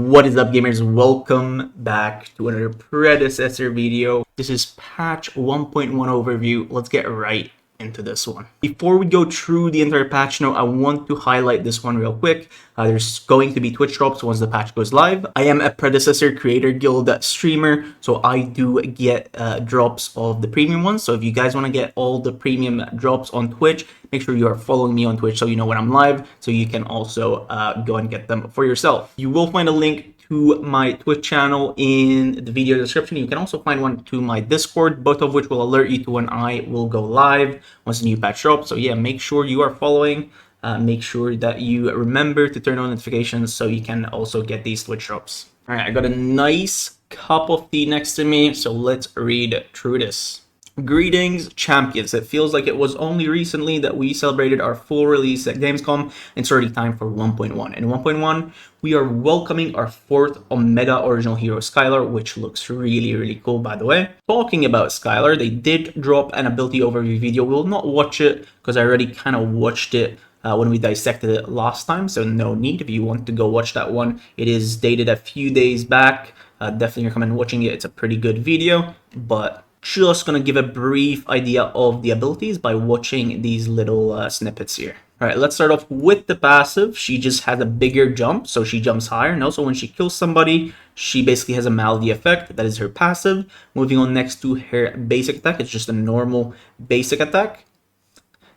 What is up, gamers? Welcome back to another Predecessor video. This is patch 1.1 overview. Let's get right into this one. Before we go through the entire patch note, I want to highlight this one real quick. There's going to be Twitch drops once the patch goes live. I am a Predecessor Creator Guild streamer, so I do get drops of the premium ones. So if you guys want to get all the premium drops on Twitch, make sure you are following me on Twitch so you know when I'm live, so you can also go and get them for yourself. You will find a link to my Twitch channel in the video description. You can also find one to my Discord, both of which will alert you to when I will go live once the new patch drops. So yeah, make sure you are following. Make sure that you remember to turn on notifications so you can also get these Twitch drops. All right, I got a nice cup of tea next to me, so let's read through this. Greetings, champions. It feels like it was only recently that we celebrated our full release at Gamescom, and it's already time for 1.1. In 1.1, we are welcoming our fourth Omega original hero, Skylar, which looks really cool, by the way. Talking about Skylar, they did drop an ability overview video. We will not watch it because I already kind of watched it when we dissected it last time, so no need if you want to go watch that one. It is dated a few days back. Definitely recommend watching it. It's a pretty good video, but just gonna give a brief idea of the abilities by watching these little snippets here. All right, let's start off with the passive. She just has a bigger jump, so she jumps higher. And also when she kills somebody, she basically has a malady effect. That is her passive. Moving on next to her basic attack, it's just a normal basic attack.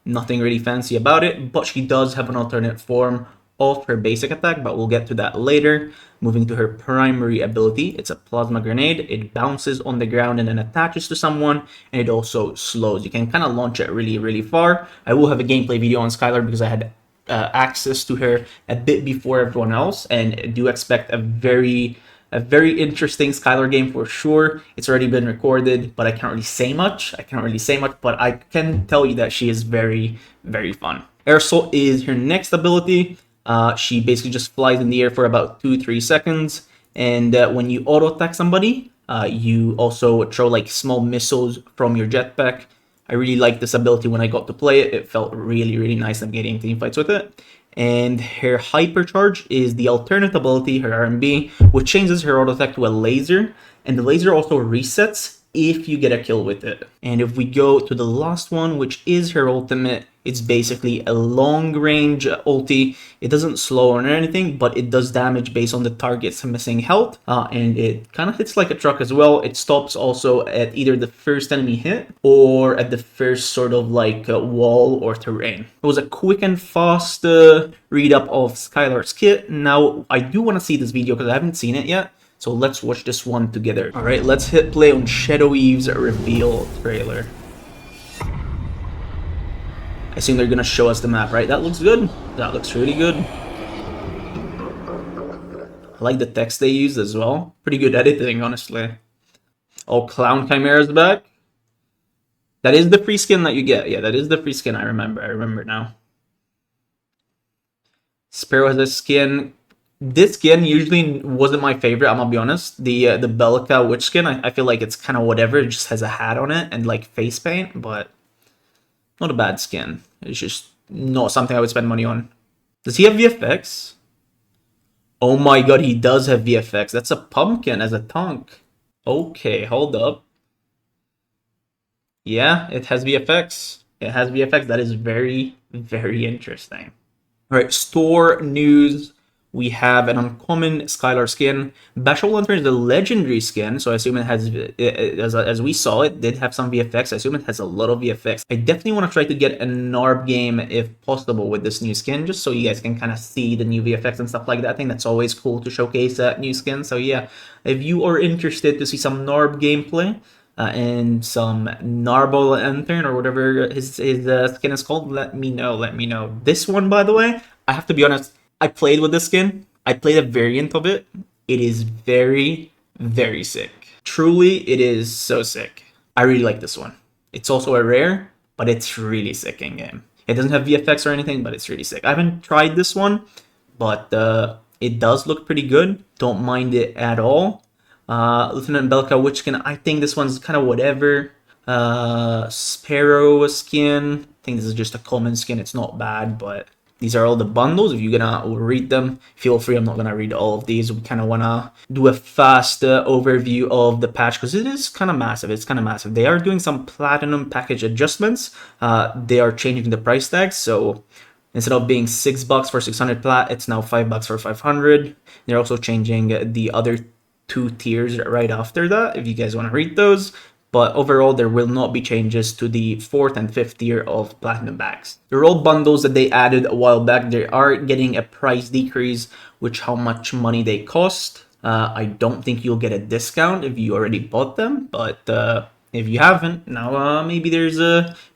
Nothing really fancy about it, but she does have an alternate form of her basic attack, but we'll get to that later. Moving to her primary ability, it's a plasma grenade. It bounces on the ground and then attaches to someone, and it also slows. You can kind of launch it really far. I will have a gameplay video on Skylar because I had access to her a bit before everyone else, and do expect a very interesting Skylar game for sure. It's already been recorded, but I can't really say much. But I can tell you that she is very fun. Air Assault is her next ability. She basically just flies in the air for about 2-3 seconds, and when you auto attack somebody, you also throw like small missiles from your jetpack. I really like this ability when I got to play it. It felt really nice navigating team fights with it. And her hypercharge is the alternate ability, her RMB, which changes her auto attack to a laser, and the laser also resets if you get a kill with it. And if we go to the last one, which is her ultimate, it's basically a long range ulti. It doesn't slow or anything, but it does damage based on the target's missing health, and it kind of hits like a truck as well. It stops also at either the first enemy hit or at the first sort of like wall or terrain. It was a quick and fast read up of Skylar's kit. Now I do want to see this video because I haven't seen it yet. So let's watch this one together. All right, let's hit play on Shadow Eve's reveal trailer. I assume they're gonna show us the map, right? That looks good. That looks really good. I like the text they used as well. Pretty good editing, honestly. Oh, Clown Chimera's back. That is the free skin that you get. Yeah, that is the free skin. I remember now. Sparrow has a skin. This skin usually wasn't my favorite, I'm gonna be honest. The Belka witch skin, I feel like it's kind of whatever. It just has a hat on it and like face paint, but not a bad skin. It's just not something I would spend money on. Does he have VFX? Oh my god, he does have VFX. That's a pumpkin as a tank. Okay, hold up. Yeah, it has VFX. It has VFX. That is very interesting. All right, store news. We have an uncommon Skylar skin. Bashful Lantern is the legendary skin, so I assume it has, as we saw, it did have some VFX. I assume it has a lot of VFX. I definitely want to try to get a NARB game if possible with this new skin, just so you guys can kind of see the new VFX and stuff like that. I think that's always cool to showcase new skin. So yeah, if you are interested to see some NARB gameplay and some Narble Lantern or whatever his skin is called, let me know. This one, by the way, I have to be honest, I played with this skin. I played a variant of it. It is very sick. Truly, it is so sick. I really like this one. It's also a rare, but it's really sick in game. It doesn't have VFX or anything, but it's really sick. I haven't tried this one, but it does look pretty good. Don't mind it at all. Lieutenant Belka witch skin, I think this one's kind of whatever. Sparrow skin, I think this is just a common skin. It's not bad, but These are all the bundles. If you're gonna read them, feel free. I'm not gonna read all of these. We kind of wanna do a fast overview of the patch because it is kind of massive. It's kind of massive. They are doing some platinum package adjustments. They are changing the price tags. So instead of being $6 for 600 plat, it's now $5 for 500. They're also changing the other 2 tiers right after that. If you guys want to read those. But overall, there will not be changes to the 4th and 5th tier of platinum bags. They're all bundles that they added a while back. They are getting a price decrease, which how much money they cost. I don't think you'll get a discount if you already bought them, but if you haven't, now maybe there's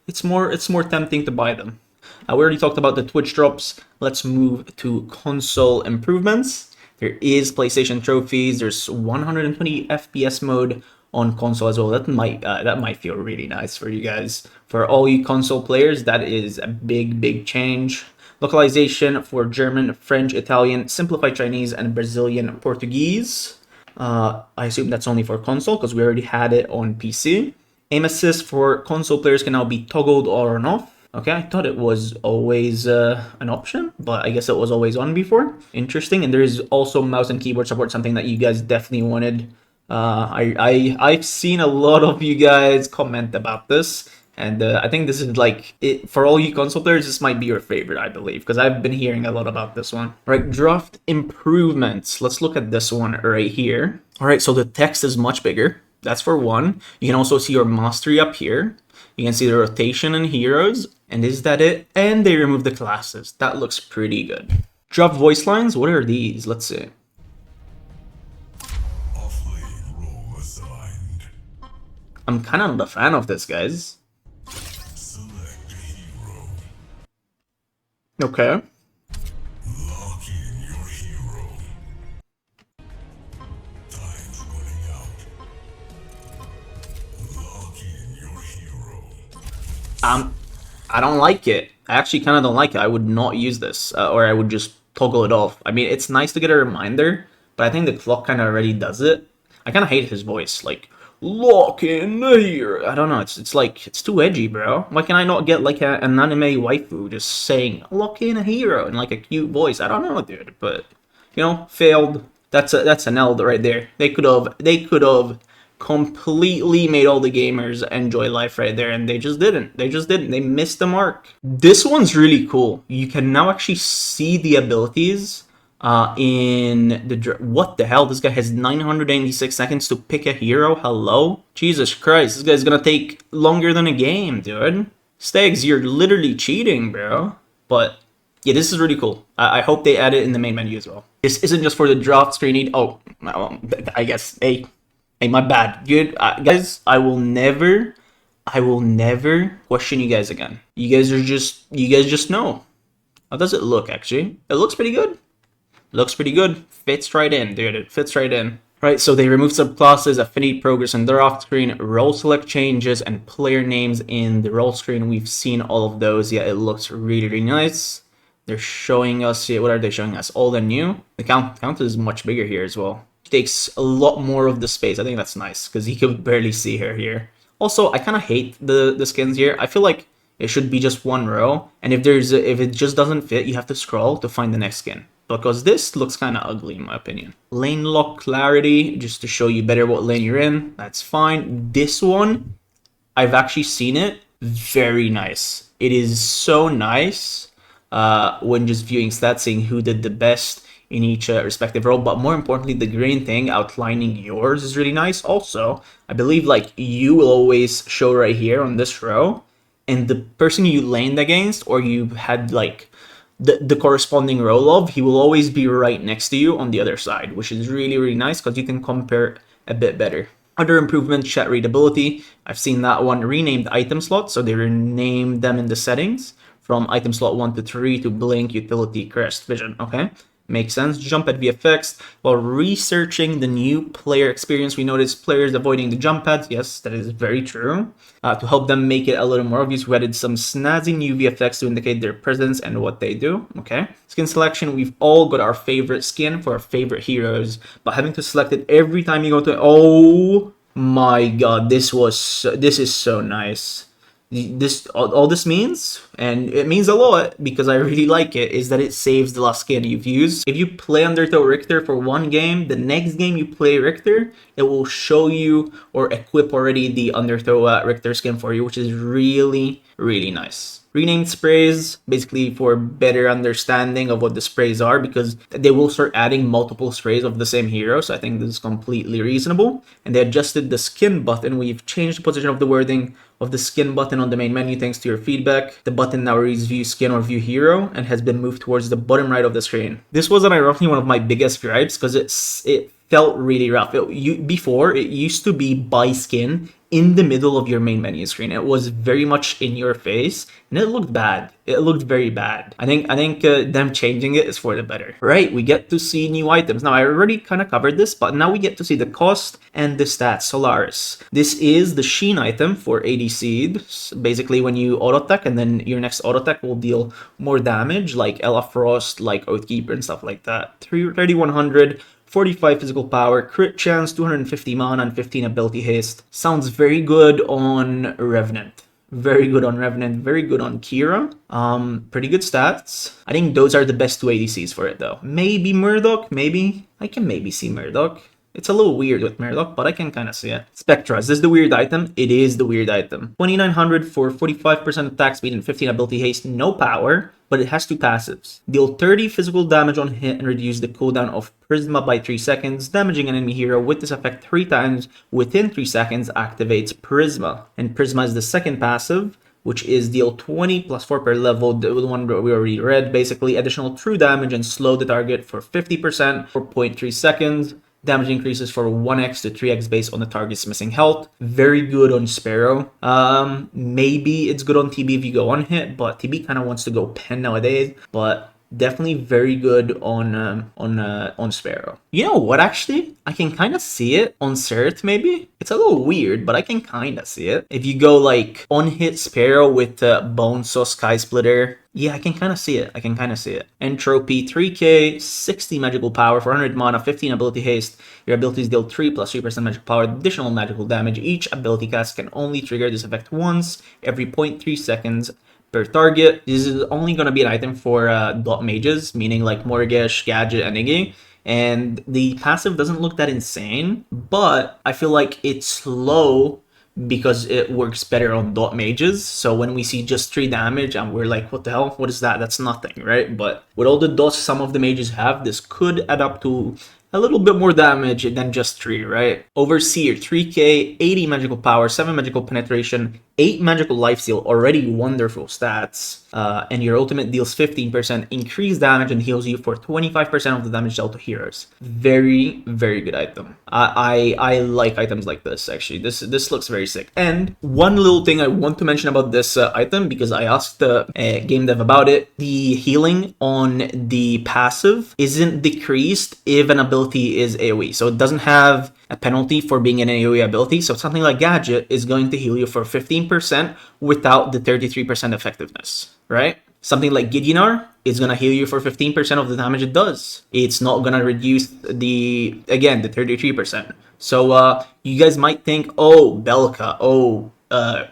it's more tempting to buy them. We already talked about the Twitch drops. Let's move to console improvements. There is PlayStation trophies. There's 120 FPS mode on console as well. That might feel really nice for you guys. For all you console players, that is a big change. Localization for German, French, Italian, simplified Chinese, and Brazilian Portuguese. I assume that's only for console because we already had it on PC. Aim assist for console players can now be toggled on and off. Okay, I thought it was always an option, but I guess it was always on before. Interesting. And there is also mouse and keyboard support, something that you guys definitely wanted. I've seen a lot of you guys comment about this, and I think this is like it for all you console players. This might be your favorite, I believe, because I've been hearing a lot about this one. Right, draft improvements. Let's look at this one right here. All right, so the text is much bigger. That's for one. You can also see your mastery up here. You can see the rotation and heroes, and is that it? And they remove the classes. That looks pretty good. Draft voice lines. What are these? Let's see. I'm kind of not a fan of this, guys. Select a hero. Okay. Lock in your hero. Time's running out. Lock in your hero. I don't like it. I actually kind of don't like it. I would not use this, or I would just toggle it off. I mean, it's nice to get a reminder, but I think the clock kind of already does it. I kind of hate his voice, like, lock in here. I don't know. It's like it's too edgy, bro. Why can I not get like an anime waifu just saying lock in a hero in like a cute voice? I don't know, dude. But you know, failed. That's an L right there. They could have completely made all the gamers enjoy life right there, and they just didn't. They missed the mark. This one's really cool. You can now actually see the abilities. In the what the hell? This guy has 986 seconds to pick a hero. Hello, Jesus Christ! This guy's gonna take longer than a game, dude. Stags, you're literally cheating, bro. But yeah, this is really cool. I hope they add it in the main menu as well. This isn't just for the draft screen. Oh, I guess. Hey, my bad, dude. Guys, I will never question you guys again. You guys just know. How does it look? Actually, it looks pretty good. Looks pretty good. Fits right in, dude. It fits right in. Right, so they removed subclasses, affinity progress in the draft screen, role select changes, and player names in the role screen. We've seen all of those. Yeah, it looks really nice. They're showing us, yeah, what are they showing us? Old and new. The count is much bigger here as well. It takes a lot more of the space. I think that's nice because you can barely see her here. Also, I kind of hate the skins here. I feel like it should be just one row, and if it just doesn't fit, you have to scroll to find the next skin. Because this looks kind of ugly in my opinion. Lane lock clarity, just to show you better what lane you're in. That's fine. This one, I've actually seen it. Very nice. It is so nice when just viewing stats, seeing who did the best in each respective role. But more importantly, the green thing outlining yours is really nice. Also, I believe like you will always show right here on this row. And the person you laned against or you had like the corresponding role of, he will always be right next to you on the other side, which is really nice because you can compare a bit better. Other improvements, chat readability. I've seen that one. Renamed item slots, so they renamed them in the settings from item slot 1 to 3 to blink, utility, crest, vision. Okay, makes sense. Jump at VFX. While researching the new player experience, we noticed players avoiding the jump pads. Yes, that is very true. To help them make it a little more obvious, we added some snazzy new VFX to indicate their presence and what they do. Okay. Skin selection, we've all got our favorite skin for our favorite heroes, but having to select it every time you go to... Oh my god, this is so nice. All this means, and it means a lot because I really like it, is that it saves the last skin you've used. If you play Undertow Richter for one game, the next game you play Richter, it will show you or equip already the Undertow Richter skin for you, which is really, really nice. Renamed sprays, basically for better understanding of what the sprays are, because they will start adding multiple sprays of the same hero, so I think this is completely reasonable. And they adjusted the skin button. We've changed the position of the wording of the skin button on the main menu thanks to your feedback. The button now reads view skin or view hero and has been moved towards the bottom right of the screen. This was ironically one of my biggest gripes because it felt really rough. Before, it used to be buy skin in the middle of your main menu screen. It was very much in your face, and it looked bad. It looked very bad. I think them changing it is for the better. Right, we get to see new items. Now, I already kind of covered this, but now we get to see the cost and the stats. Solaris. This is the Sheen item for ADC. Basically, when you auto-attack, and then your next auto-attack will deal more damage, like Ella Frost, like Oathkeeper, and stuff like that. 3100. 45 physical power, crit chance, 250 mana, and 15 ability haste. Sounds very good on Revenant. Very good on Revenant, very good on Kira. Pretty good stats. I think those are the best two ADCs for it though. Maybe Murdoch, maybe. I can maybe see Murdoch. It's a little weird with Murdoch, but I can kind of see it. Spectra, is this the weird item? It is the weird item. 2900 for 45% attack speed and 15 ability haste, no power, but it has two passives. Deal 30 physical damage on hit and reduce the cooldown of Prisma by 3 seconds. Damaging an enemy hero with this effect 3 times within 3 seconds activates Prisma. And Prisma is the second passive, which is deal 20 plus 4 per level, the one we already read. Basically, additional true damage and slow the target for 50% for 0.3 seconds. Damage increases for 1x to 3x based on the target's missing health. Very good on Sparrow. Maybe it's good on TB if you go on hit, but TB kind of wants to go pen nowadays. But definitely very good on Sparrow. You know what, actually? I can kind of see it on Cert, maybe? It's a little weird, but I can kind of see it. If you go, like, on-hit Sparrow with Bonesaw Sky Splitter, yeah, I can kind of see it. I can kind of see it. Entropy, 3k, 60 magical power, 400 mana, 15 ability haste. Your abilities deal 3 plus 3% magical power, additional magical damage. Each ability cast can only trigger this effect once every 0.3 seconds per target. This is only going to be an item for dot mages, meaning like Morgesh, Gadget, and Iggy. And the passive doesn't look that insane, but I feel like it's slow because it works better on dot mages. So when we see just 3 damage and we're like, what the hell? What is that? That's nothing, right? But with all the dots some of the mages have, this could add up to a little bit more damage than just 3, right? Overseer, 3k, 80 magical power, 7 magical penetration, 8 magical lifesteal, already wonderful stats. And your ultimate deals 15% increased damage and heals you for 25% of the damage dealt to heroes. Very, very good item. I like items like this, actually. This looks very sick. And one little thing I want to mention about this item, because I asked the game dev about it, the healing on the passive isn't decreased if an ability is AoE. So it doesn't have a penalty for being an AoE ability. So something like Gadget is going to heal you for 15% without the 33% effectiveness, right? Something like Gideonar is going to heal you for 15% of the damage it does. It's not going to reduce the 33%. So you guys might think, oh, Belka, oh,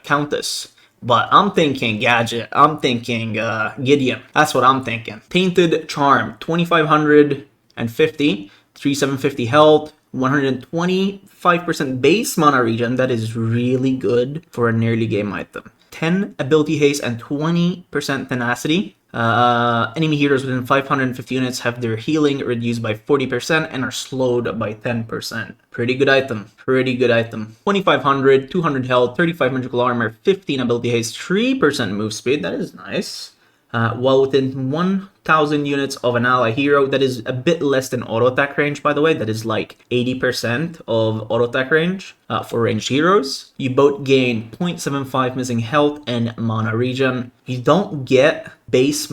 Countess. But I'm thinking Gadget, I'm thinking Gideon. That's what I'm thinking. Tainted Charm, 2550, 3750 health, 125% base mana regen. That is really good for an early game item. 10 ability haste and 20% tenacity. Enemy heroes within 550 units have their healing reduced by 40% and are slowed by 10%. Pretty good item. Pretty good item. 2500, 200 health, 35 magical armor, 15 ability haste, 3% move speed. That is nice. While within 1000 units of an ally hero, that is a bit less than auto attack range, by the way. That is like 80% of auto attack range for ranged heroes. You both gain 0.75 missing health and mana regen. You don't get base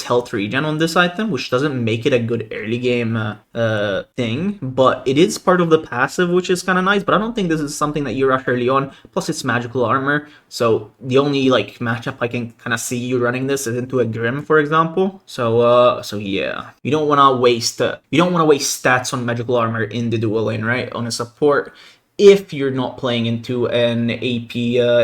health regen on this item, which doesn't make it a good early game thing, but it is part of the passive, which is kind of nice. But I don't think this is something that you rush early on. Plus, it's magical armor, so the only like matchup I can kind of see you running this is into a Grim, for example. So yeah, you don't want to waste stats on magical armor in the dual lane, right? On a support, if you're not playing into an AP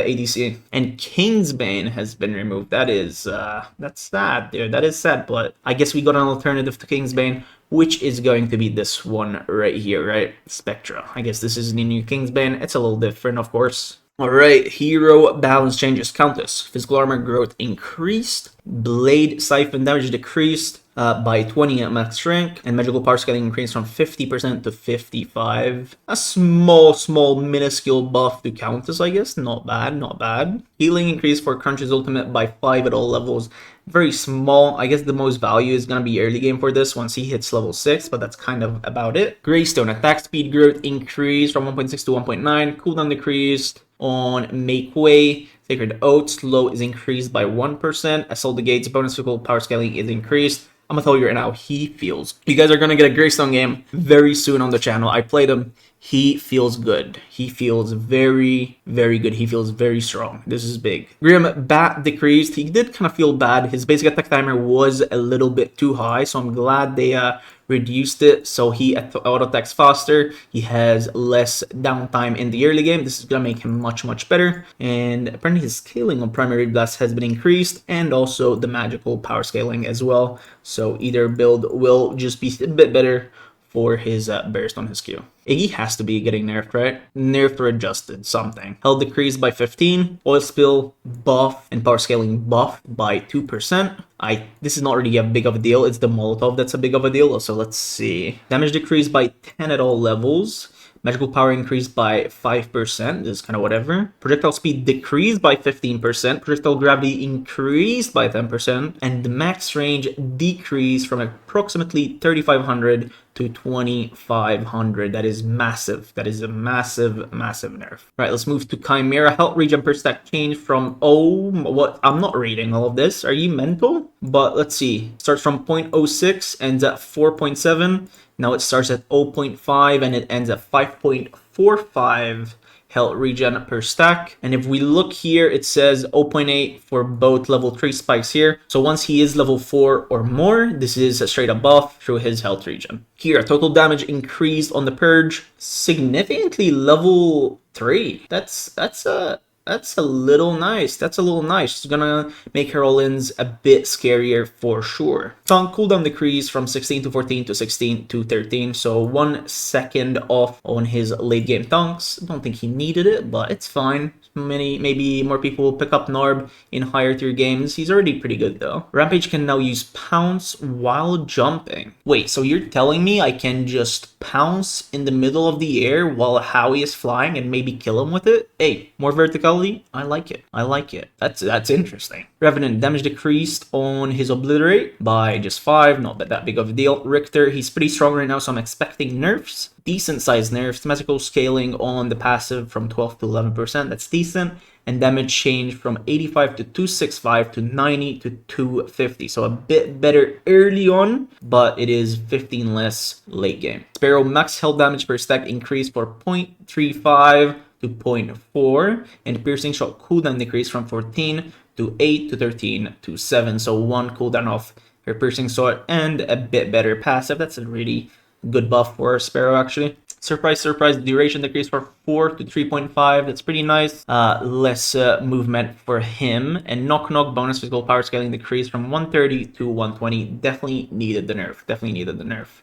ADC. And Kingsbane has been removed. That is, that's sad there. That is sad, but I guess we got an alternative to Kingsbane, which is going to be this one right here, right? Spectra. I guess this is the new Kingsbane. It's a little different, of course. Alright, hero balance changes. Countess. Physical armor growth increased. Blade siphon damage decreased by 20 at max strength. And magical power scaling increased from 50% to 55%. A small, minuscule buff to Countess, I guess. Not bad, not bad. Healing increased for Crunch's ultimate by 5 at all levels. Very small. I guess the most value is going to be early game for this once he hits level 6, but that's kind of about it. Greystone. Attack speed growth increased from 1.6 to 1.9. Cooldown decreased. On Make Way, Sacred Oath, slow is increased by 1%. Assault the Gates, bonus physical power scaling is increased. I'm gonna tell you right now, he feels. You guys are gonna get a Greystone game very soon on the channel. I played him. He feels good. He feels very good. He feels very strong. This is big. Grim Bat decreased. He did kind of feel bad. His basic attack timer was a little bit too high, so I'm glad they reduced it so he auto attacks faster. He has less downtime in the early game. This is gonna make him much better. And apparently his scaling on primary blast has been increased, and also the magical power scaling as well. So either build will just be a bit better for his burst on his Q. Iggy has to be getting nerfed, right? Nerfed or adjusted, something. Health decreased by 15, oil spill buff, and power scaling buff by 2%. This is not really a big of a deal. It's the Molotov that's a big of a deal. So let's see. Damage decreased by 10 at all levels. Magical power increased by 5%. This is kind of whatever. Projectile speed decreased by 15%. Projectile gravity increased by 10%. And the max range decreased from approximately 3,500 to 2,500. That is massive. That is a massive nerf. Right, let's move to Chimera. Health regen per stack changed from, oh, what? I'm not reading all of this. Are you mental? But let's see. Starts from 0.06, ends at 4.7. Now it starts at 0.5 and it ends at 5.45 health regen per stack. And if we look here, it says 0.8 for both level 3 spikes here. So once he is level 4 or more, this is a straight up buff through his health regen. Here, total damage increased on the Purge significantly level 3. That's a little nice. That's a little nice. It's gonna make her all-ins a bit scarier for sure. Tongue cooldown decrease from 16 to 14 to 16 to 13. So 1 second off on his late game tongues. I don't think he needed it, but it's fine. Maybe more people will pick up Narb in higher tier games. He's already pretty good though. Rampage can now use Pounce while jumping. Wait, so you're telling me I can just pounce in the middle of the air while Howie is flying and maybe kill him with it? Hey, more verticality? I like it. I like it. That's interesting. Revenant, damage decreased on his Obliterate by just 5. Not that big of a deal. Richter, he's pretty strong right now, so I'm expecting nerfs. Decent sized nerfs. Magical scaling on the passive from 12 to 11%. That's decent. And damage changed from 85 to 265 to 90 to 250. So a bit better early on, but it is 15 less late game. Sparrow max health damage per stack increased for 0.35 to 0.4. And piercing shot cooldown decreased from 14 to 8 to 13 to 7. So 1 cooldown off her piercing sword and a bit better passive. That's a really good buff for Sparrow actually. Surprise, duration decreased from 4 to 3.5. That's pretty nice. Less movement for him. And knock bonus physical power scaling decreased from 130 to 120. Definitely needed the nerf.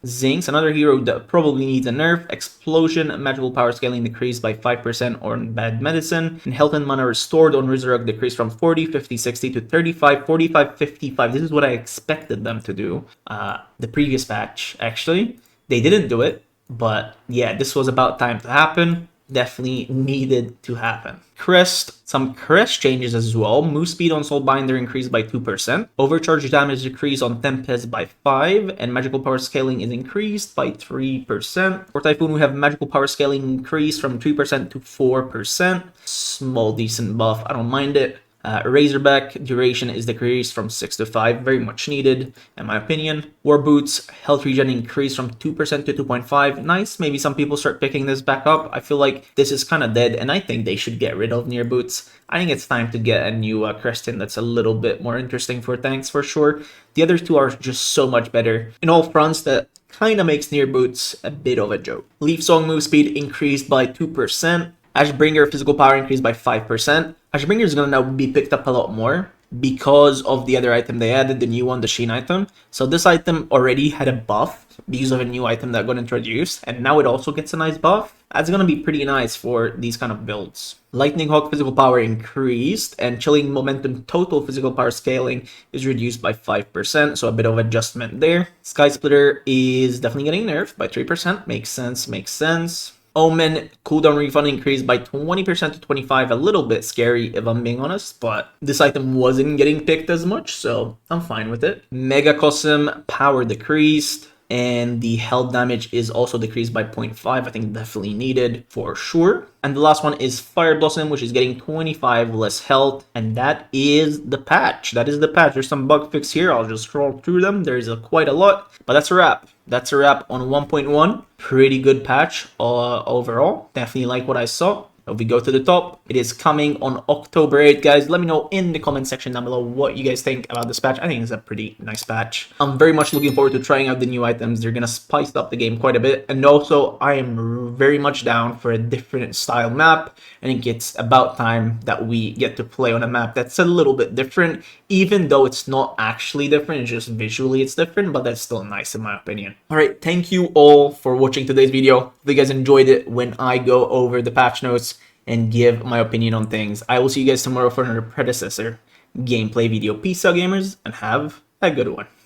Zinx, another hero that probably needs a nerf. Explosion magical power scaling decreased by 5% on Bad Medicine. And health and mana restored on Resurrect decreased from 40, 50, 60 to 35, 45, 55. This is what I expected them to do. The previous patch, actually. They didn't do it. But yeah, this was about time to happen. Definitely needed to happen. Crest, some Crest changes as well. Move speed on Soulbinder increased by 2%. Overcharge damage decreased on Tempest by 5%. And magical power scaling is increased by 3%. For Typhoon, we have magical power scaling increased from 3% to 4%. Small, decent buff. I don't mind it. Razorback duration is decreased from 6 to 5, very much needed in my opinion. War Boots health regen increased from 2% to 2.5. Nice, maybe some people start picking this back up. I feel like this is kind of dead and I think they should get rid of Near Boots. I think it's time to get a new Creston that's a little bit more interesting for tanks for sure. The other two are just so much better in all fronts that kind of makes near boots a bit of a joke. Leaf Song move speed increased by 2%. Ashbringer physical power increased by 5%. Ashbringer is going to now be picked up a lot more because of the other item they added, the new one, the Sheen item. So this item already had a buff because of a new item that got introduced, and now it also gets a nice buff. That's going to be pretty nice for these kind of builds. Lightning Hawk physical power increased, and Chilling Momentum total physical power scaling is reduced by 5%, so a bit of adjustment there. Sky Splitter is definitely getting nerfed by 3%. Makes sense, makes sense. Omen cooldown refund increased by 20% to 25, a little bit scary if I'm being honest, but this item wasn't getting picked as much, so I'm fine with it. Mega Cosm power decreased, and the health damage is also decreased by 0.5. I think definitely needed for sure. And the last one is Fire Blossom, which is getting 25 less health, and that is the patch. That is the patch. There's some bug fix here. I'll just scroll through them. There's quite a lot, but that's a wrap. That's a wrap on 1.1. Pretty good patch overall. Definitely like what I saw. If we go to the top, it is coming on October 8th, guys. Let me know in the comment section down below what you guys think about this patch. I think it's a pretty nice patch. I'm very much looking forward to trying out the new items. They're gonna spice up the game quite a bit. And also, I am very much down for a different style map. I think it's about time that we get to play on a map that's a little bit different, even though it's not actually different. It's just visually it's different, but that's still nice in my opinion. All right, thank you all for watching today's video. If you guys enjoyed it when I go over the patch notes and give my opinion on things, I will see you guys tomorrow for another Predecessor gameplay video. Peace out, gamers, and have a good one.